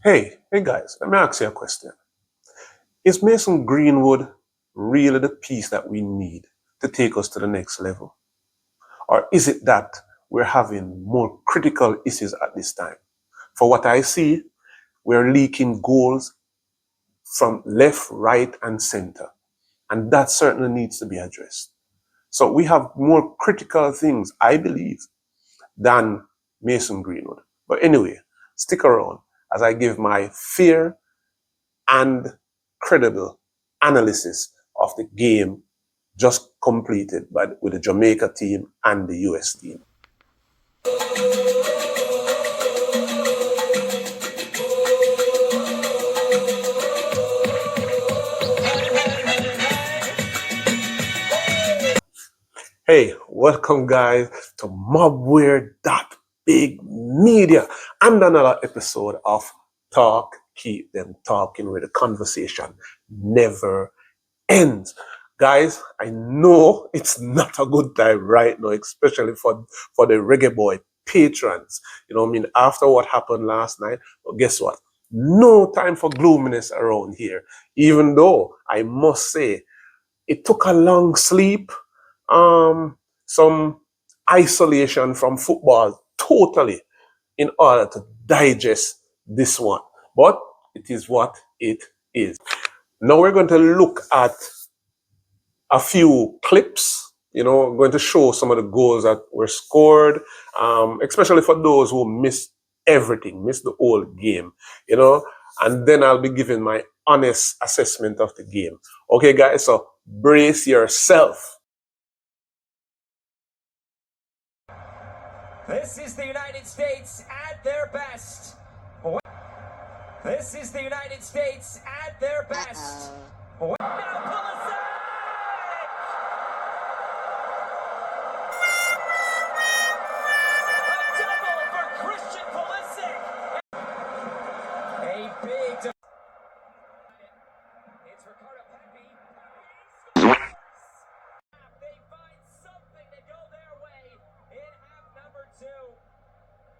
Hey guys, let me ask you a question. Is Mason Greenwood really the piece that we need to take us to the next level? Or is it that we're having more critical issues at this time? For what I see, we're leaking goals from left, right, and center. And that certainly needs to be addressed. So we have more critical things, I believe, than Mason Greenwood. But anyway, stick around as I give my fair and credible analysis of the game just completed with the Jamaica team and the US team. Hey, welcome guys to mabwear.bigmedia and another episode of Talk, Keep Them Talking, where the conversation never ends. Guys, I know it's not a good time right now, especially for the Reggae Boy patrons. You know what I mean? After what happened last night, well, guess what? No time for gloominess around here. Even though I must say, it took a long sleep, some isolation from football totally in order to digest this one. But it is what it is. Now we're going to look at a few clips, I'm going to show some of the goals that were scored, especially for those who missed everything, missed the whole game, and then I'll be giving my honest assessment of the game. Okay, guys, so brace yourself. This is the United States at their best. This is the United States at their best. Now Pulisic! A double for Christian Pulisic. A big. It's Ricardo Pepi. They find something to go their way in half number 2.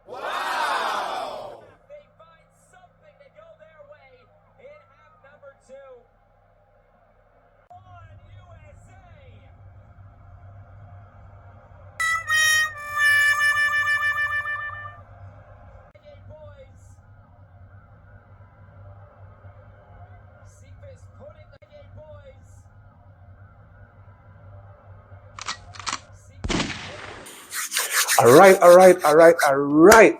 Wow! They find something to go their way in half number 2. On USA! Reggae boys! Cephas putting the Reggae boys! All right.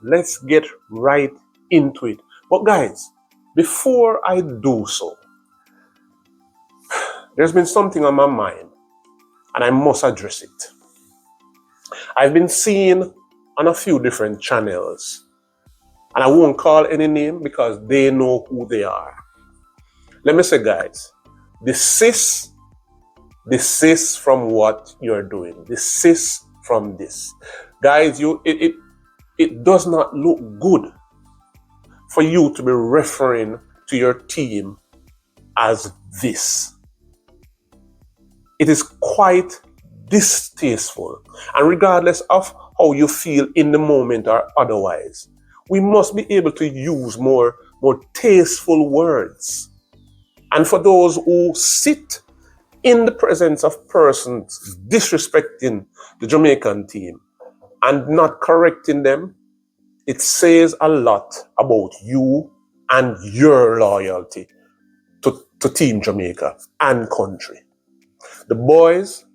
Let's get right into it. But guys, before I do so, there's been something on my mind and I must address it. I've been seeing on a few different channels, and I won't call any name because they know who they are. Let me say, guys, desist from what you're doing. Desist from this. Guys, it does not look good for you to be referring to your team as this. It is quite distasteful. And regardless of how you feel in the moment or otherwise, we must be able to use more tasteful words. And for those who sit in the presence of persons disrespecting the Jamaican team and not correcting them, it says a lot about you and your loyalty to Team Jamaica and country. The boys,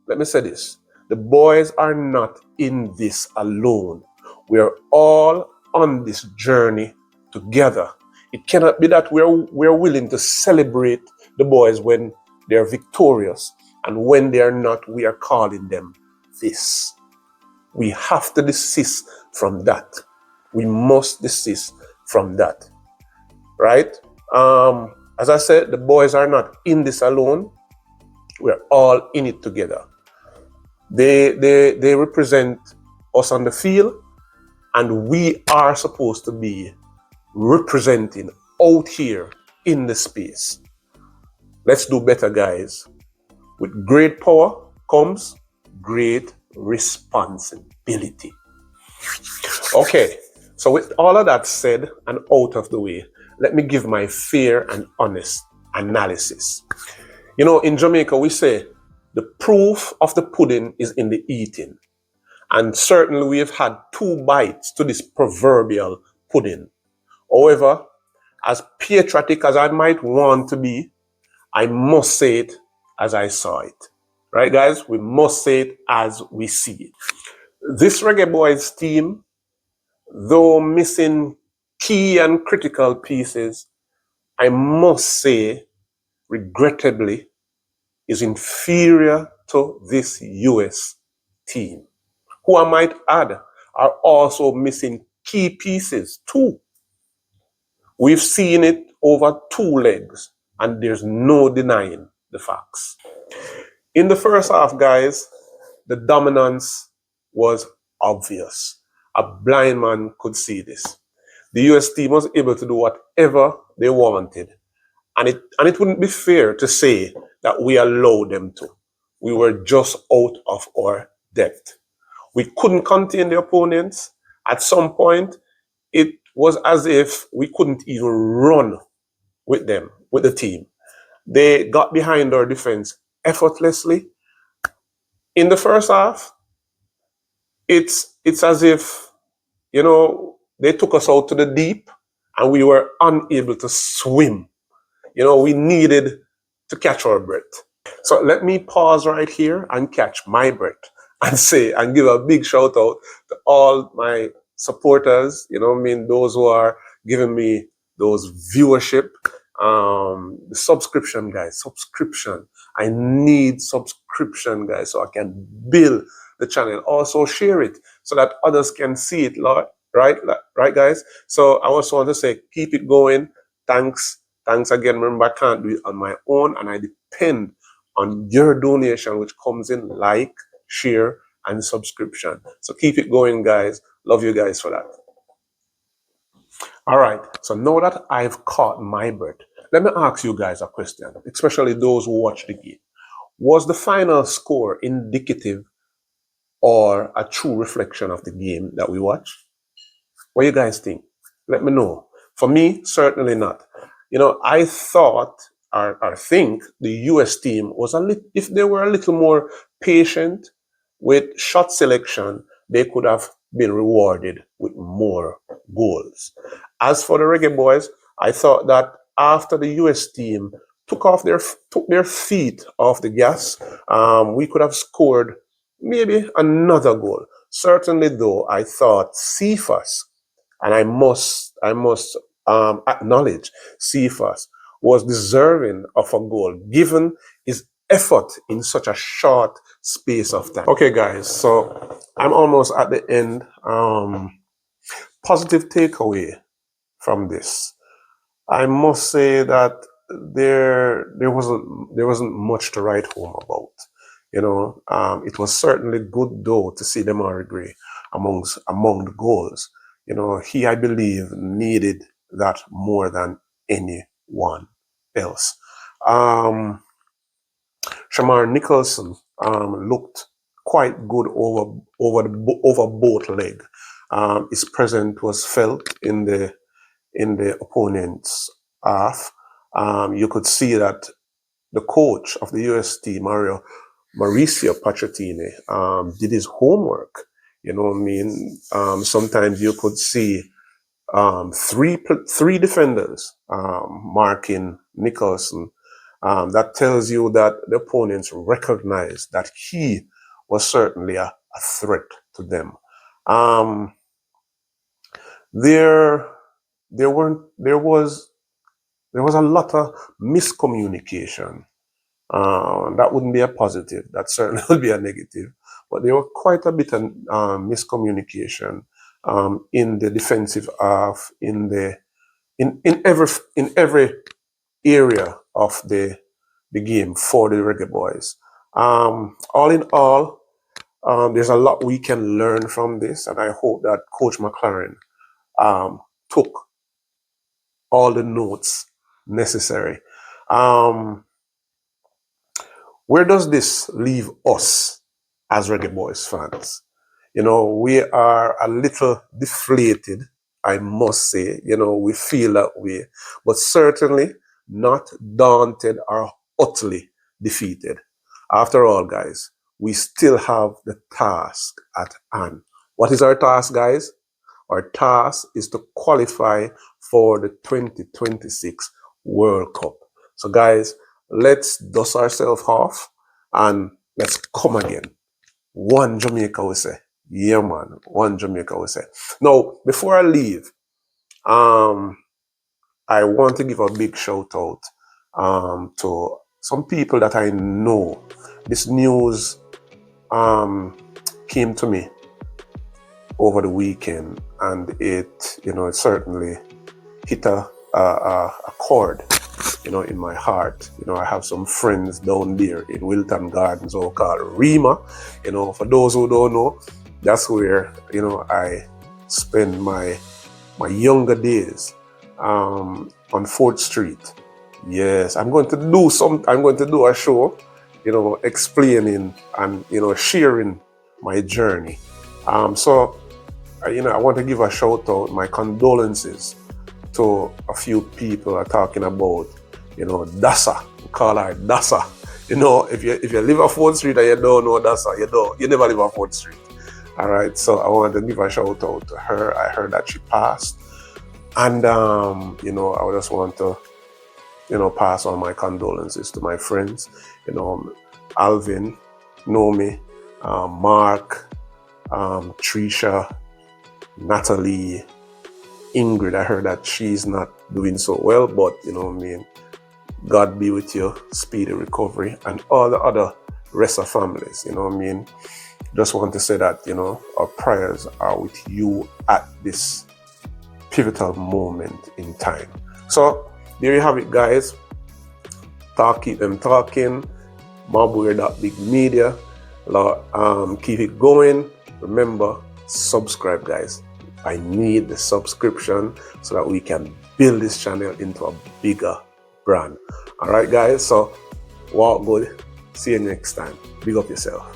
let me say this, the boys are not in this alone. We are all on this journey together. It cannot be that we're willing to celebrate the boys when they're victorious, and when they're not, we are calling them this. We have to desist from that. We must desist from that, right? As I said, the boys are not in this alone. We're all in it together. They represent us on the field, and we are supposed to be representing out here in the space. Let's do better, guys. With great power comes great responsibility. Okay, So with all of that said and out of the way, let me give my fair and honest analysis. You know, in Jamaica, we say the proof of the pudding is in the eating. And certainly we have had 2 bites to this proverbial pudding. However, as patriotic as I might want to be, I must say it as I saw it. Right, guys? We must say it as we see it. This Reggae Boyz team, though missing key and critical pieces, I must say, regrettably, is inferior to this US team, who I might add are also missing key pieces too. We've seen it over 2 legs, and there's no denying the facts. In the first half, guys, the dominance was obvious. A blind man could see this. The US team was able to do whatever they wanted. And it wouldn't be fair to say that we allowed them to. We were just out of our depth. We couldn't contain the opponents. At some point, it was as if we couldn't even run with them, with the team. They got behind our defense effortlessly. In the first half, it's as if, you know, they took us out to the deep and we were unable to swim. You know, we needed to catch our breath. So let me pause right here and catch my breath and say and give a big shout out to all my supporters, you know what I mean, those who are giving me those viewership, the subscription, guys, subscription. I need subscription, guys, so I can build the channel. Also share it so that others can see it, Lord. Right, guys. So I also want to say, keep it going. Thanks again. Remember, I can't do it on my own, and I depend on your donation, which comes in like, share, and subscription. So keep it going, guys. Love you guys for that. All right. So now that I've caught my breath, let me ask you guys a question, especially those who watch the game. Was the final score indicative or a true reflection of the game that we watched? What do you guys think? Let me know. For me, certainly not. You know, I thought or think the US team was if they were a little more patient with shot selection, they could have been rewarded with more goals. As for the Reggae Boyz, I thought that after the US team took their feet off the gas, we could have scored maybe another goal. Certainly, though, I thought Cephas, and I must acknowledge Cephas was deserving of a goal given his effort in such a short space of time. Okay, guys, so I'm almost at the end. Positive takeaway from this, I must say that there wasn't much to write home about. You know, it was certainly good though to see Demari Gray among the goals. You know, he, I believe, needed that more than anyone else. Shamar Nicholson looked quite good over both legs. His presence was felt in the opponent's half. You could see that the coach of the US team, Mauricio Pochettino, did his homework. You know what I mean? Sometimes you could see three defenders marking Nicholson. That tells you that the opponents recognized that he was certainly a threat to them. There was a lot of miscommunication. That wouldn't be a positive. That certainly would be a negative. But there were quite a bit of miscommunication in the defensive half, in every area of the game for the Reggae Boyz. All in all, there's a lot we can learn from this, and I hope that Coach McLaren took all the notes necessary. Where does this leave us as Reggae Boyz fans? You know, we are a little deflated I must say, we feel that way, but certainly not daunted or utterly defeated. After all, guys, we still have the task at hand. What is our task, guys? Our task is to qualify for the 2026 World Cup. So, guys, let's dust ourselves off and let's come again. One Jamaica, we say. Yeah, man. One Jamaica, we say. Now, before I leave, I want to give a big shout out to some people that I know. This news came to me over the weekend, and it certainly hit a chord, in my heart. I have some friends down there in Wilton Gardens, called Rima. For those who don't know, that's where I spend my younger days on 4th Street. Yes, I'm going to do a show, explaining and sharing my journey. So I want to give a shout out, my condolences to a few people are talking about, Dasa. We call her Dasa. If you live on 4th Street and you don't know Dasa, you never live on 4th Street. All right, so I want to give a shout out to her. I heard that she passed. And, I just want to, pass on my condolences to my friends, Alvin, Nomi, Mark, Trisha, Natalie, Ingrid. I heard that she's not doing so well, but God be with you, speedy recovery, and all the other rest of families. Just want to say that our prayers are with you at this pivotal moment in time. So there you have it, guys. Keep them talking. mabwear.bigmedia. Keep it going. Remember, subscribe, guys. I need the subscription so that we can build this channel into a bigger brand. All right, guys. So walk good. See you next time. Big up yourself.